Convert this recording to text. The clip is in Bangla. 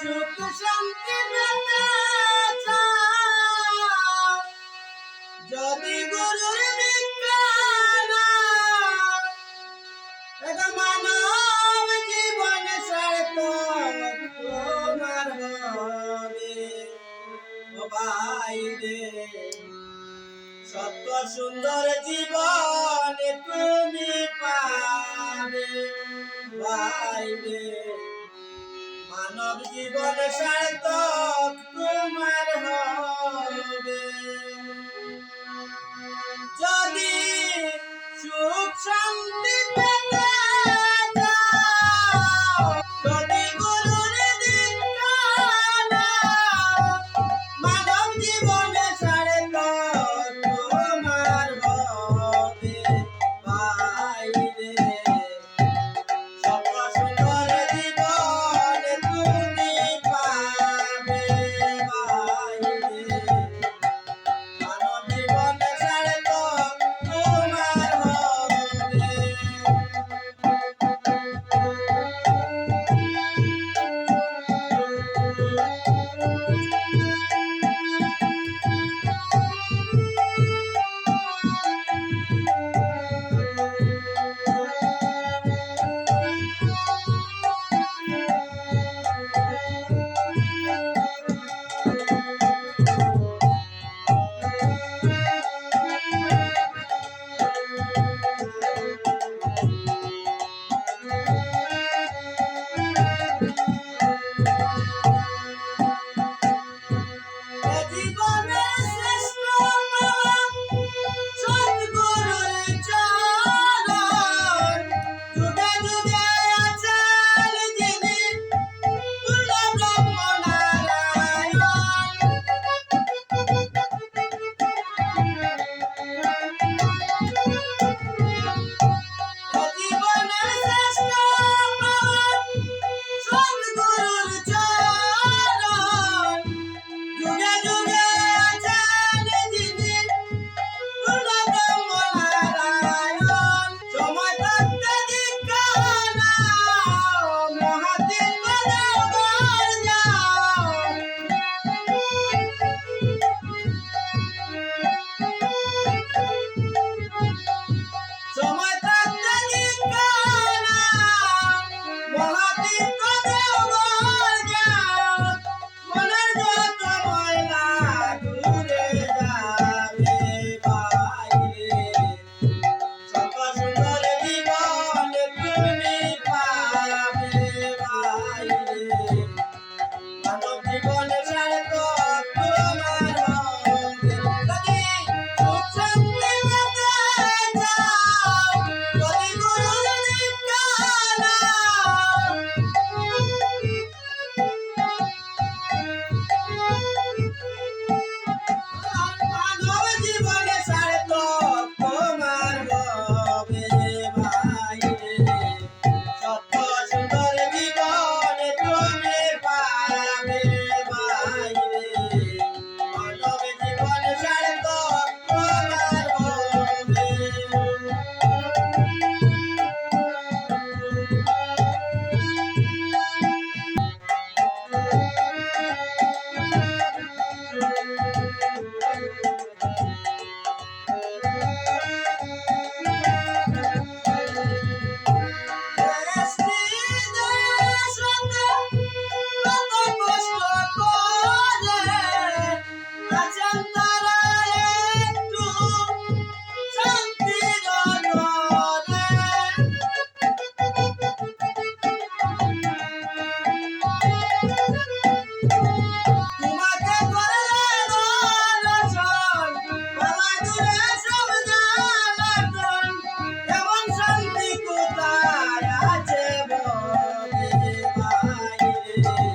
সুখ শান্তি পেতে চাও, যদি গুরুর দীক্ষা নাও, এটা মানব জীবন সার্থক তোমার হবে। ও ভাই রে, সত্য সুন্দর জীবন তুমি পাবে। ভাই রে, মানব জীবন সার্থক তোমার হবে। যদি সুখ শান্তি পেতে চাও, যদি গুরুর দীক্ষা নাও, মানব জীবনে সার্থক তোমার হবে। ভাই রে, সত্য সুন্দর জীবন তুমি পাবে। ভাই রে, মানব জীবনে সার্থক তোমার হবে। জীবনের শ্রেষ্ঠ সদ্গুরুর চরণ, যুগে যুগে আছেন যিনি পূর্ণ ব্রহ্ম নারায়ণ। জীবনের শ্রেষ্ঠ সদ্গুরুর চরণ, যুগে যুগে আছেন যিনি পূর্ণ ব্রহ্ম নারায়ণ। সময় থাকতে দীক্ষা নাও, মহাতীর্থ দেওঘর যাও। সময় থাকতে দীক্ষা নাও, মহাতীর্থ দেওঘর যাও। মনের যত ময়লা দূরে যাবে। ভাই রে, সত্য সুন্দর জীবন তুমি পাবে। ভাই রে, মানব জীবন সার্থক তোমার হবে। যদি সুখ শান্তি পেতে চাও, যদি গুরুর দীক্ষা নাও, মানব জীবনে সার্থক তোমার হবে। ভাই রে, সত্য সুন্দর জীবন তুমি পাবে। ভাই রে, মানব জীবন সার্থক তোমার হবে। শান্তি কোথায় আছে বলে। ভাই রে,